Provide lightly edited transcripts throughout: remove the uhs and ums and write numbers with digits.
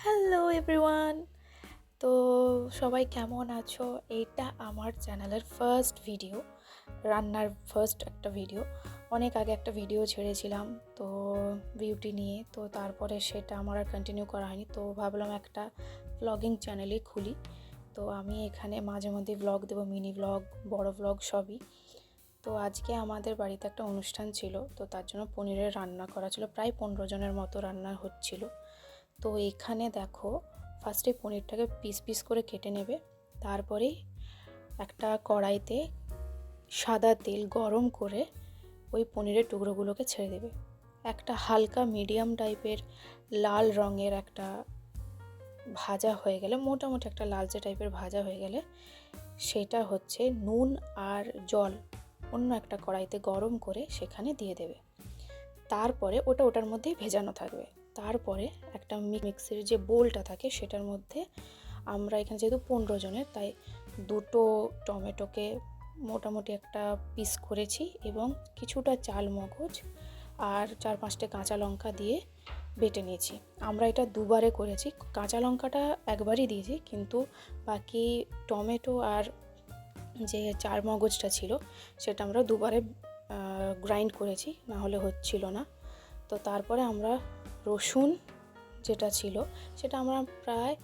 Hello everyone. তো সবাই কেমন আছো? এইটা আমার চ্যানেলের ফার্স্ট ভিডিও, রান্নার ফার্স্ট একটা ভিডিও। অনেক আগে একটা ভিডিও ছেড়েছিলাম তো বিউটি নিয়ে, তো তারপরে সেটা আমার আর কন্টিনিউ করা হয়নি। তো ভাবলাম একটা ব্লগিং চ্যানেলই খুলি। তো আমি এখানে মাঝে মধ্যে ব্লগ দেবো, মিনি ব্লগ, বড় ব্লগ সবই। তো আজকে আমাদের বাড়িতে একটা অনুষ্ঠান ছিল, তো তার জন্য পনিরের রান্না করা ছিল। প্রায় 15 জনের মতো রান্না হচ্ছিল। তো এখানে দেখো, ফার্স্টে পনিরটাকে পিস পিস করে কেটে নেবে। তারপরে একটা কড়াইতে সাদা তেল গরম করে ওই পনিরের টুকরোগুলোকে ছেড়ে দেবে। একটা হালকা মিডিয়াম টাইপের লাল রঙের একটা ভাজা হয়ে গেলে, মোটামুটি একটা লালচে টাইপের ভাজা হয়ে গেলে, সেটা হচ্ছে নুন আর জল অন্য একটা কড়াইতে গরম করে সেখানে দিয়ে দেবে। তারপরে ওটার মধ্যেই ভেজানো থাকবে। তারপরে একটা মিক্সির যে বোলটা থাকে সেটার মধ্যে, আমরা এখানে যেহেতু 15 জনের, তাই 2টো টমেটোকে মোটামুটি একটা পিস করেছি এবং কিছুটা চাল মগজ আর 4-5টে কাঁচা লঙ্কা দিয়ে বেটে নিয়েছি। আমরা এটা দুবারে করেছি, কাঁচা লঙ্কাটা একবারই দিয়েছি, কিন্তু বাকি টমেটো আর যে চার মগজটা ছিল সেটা আমরা দুবারে গ্রাইন্ড করেছি, না হলে হচ্ছিল না। তো তারপরে আমরা রসুন যেটা ছিল সেটা আমরা প্রায়,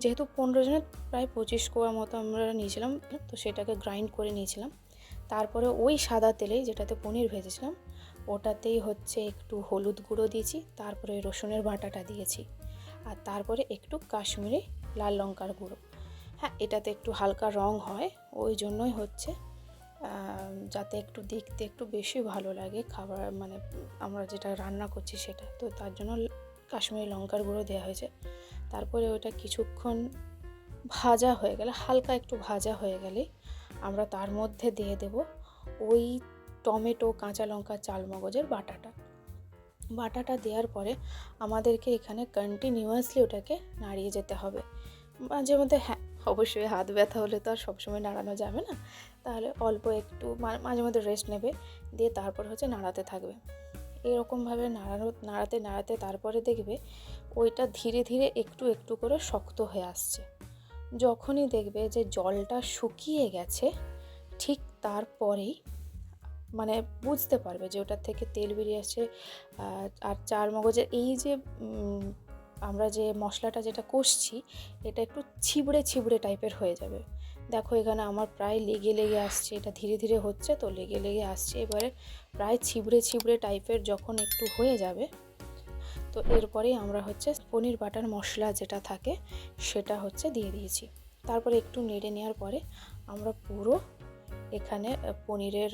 যেহেতু 15 জনের, প্রায় 25 কোয়া মতো আমরা নিয়েছিলাম, তো সেটাকে গ্রাইন্ড করে নিয়েছিলাম। তারপরে ওই সাদা তেলেই যেটাতে পনির ভেজেছিলাম ওটাতেই হচ্ছে একটু হলুদ গুঁড়ো দিয়েছি, তারপরে রসুনের বাটাটা দিয়েছি, আর তারপরে একটু কাশ্মীরি লাল লঙ্কার গুঁড়ো। হ্যাঁ, এটাতে একটু হালকা রং হয়, ওই জন্যই হচ্ছে যাতে একটু দেখতে একটু বেশি ভালো লাগে খাবার, মানে আমরা যেটা রান্না করছি সেটা, তো তার জন্য কাশ্মীরি লঙ্কার গুঁড়ো দেওয়া হয়েছে। তারপরে ওটা কিছুক্ষণ ভাজা হয়ে গেলে, হালকা একটু ভাজা হয়ে গেলে, আমরা তার মধ্যে দিয়ে দেব ওই টমেটো, কাঁচা লঙ্কা, চাল মগজের বাটাটা দেওয়ার পরে আমাদেরকে এখানে কন্টিনিউয়াসলি ওটাকে নাড়িয়ে যেতে হবে। মাঝে মধ্যে, হ্যাঁ অবশ্যই হাত ব্যথা হলে তো আর সবসময় নাড়ানো যাবে না, তাহলে অল্প একটু মাঝে মধ্যে রেস্ট নেবে, দিয়ে তারপর হচ্ছে নাড়াতে থাকবে। এরকমভাবে নাড়াতে নাড়াতে তারপরে দেখবে ওইটা ধীরে ধীরে একটু একটু করে শক্ত হয়ে আসছে। যখনই দেখবে যে জলটা শুকিয়ে গেছে, ঠিক তারপরেই মানে বুঝতে পারবে যে ওটার থেকে তেল বেরিয়ে আসছে। আর চার মগজের এই যে আমরা যে মশলাটা যেটা কষছি, এটা একটু ছিবড়ে ছিবড়ে টাইপের হয়ে যাবে। দেখো এখানে আমার প্রায় লেগে লেগে আসছে, এটা ধীরে ধীরে হচ্ছে, তো লেগে লেগে আসছে। এবারে প্রায় ছিবড়ে ছিবড়ে টাইপের যখন একটু হয়ে যাবে, তো এরপরেই আমরা হচ্ছে পনির বাটার মশলা যেটা থাকে সেটা হচ্ছে দিয়ে দিয়েছি। তারপরে একটু নেড়ে নেওয়ার পরে আমরা পুরো এখানে পনিরের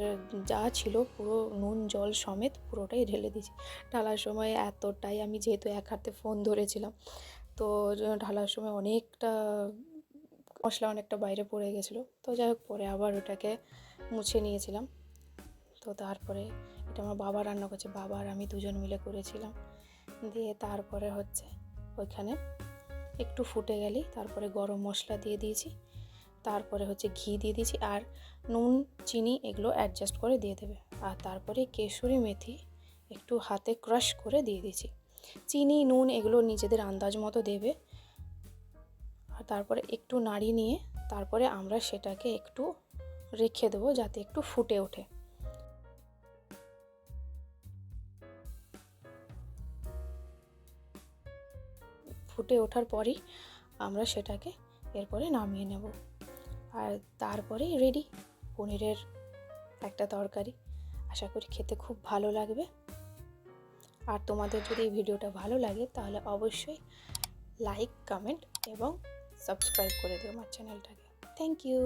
যা ছিল পুরো নুন জল সমেত পুরোটাই ঢেলে দিয়েছি। ঢালার সময় এতটাই, আমি যেহেতু এক হাতে ফোন ধরেছিলাম, তো ঢালার সময় অনেকটা মশলা অনেকটা বাইরে পড়ে গেছিলো। তো যাই হোক, পরে আবার ওটাকে মুছে নিয়েছিলাম। তো তারপরে এটা আমার বাবা রান্না করছে, বাবা আর আমি দুজন মিলে করেছিলাম। দিয়ে তারপরে হচ্ছে ওইখানে একটু ফুটে গেলেই তারপরে গরম মশলা দিয়ে দিয়েছি, তারপরে হচ্ছে ঘি দিয়ে দিয়েছি, আর নুন চিনি এগুলো অ্যাডজাস্ট করে দিয়ে দেবে। আর তারপরে কেশরি মেথি একটু হাতে ক্রাশ করে দিয়ে দিয়েছি। চিনি নুন এগুলো নিজেদের আন্দাজ মতো দেবে। আর তারপরে একটু নাড়িয়ে নিয়ে তারপরে আমরা সেটাকে একটু রেখে দেবো যাতে একটু ফুটে ওঠে। ফুটে ওঠার পরই আমরা সেটাকে এরপরে নামিয়ে নেব। আর তারপরেই রেডি পনিরের একটা তরকারি। আশা করি খেতে খুব ভালো লাগবে। আর তোমাদের যদি এই ভিডিওটা ভালো লাগে তাহলে অবশ্যই লাইক, কমেন্ট এবং সাবস্ক্রাইব করে দিও আমার চ্যানেলটাকে। Thank you.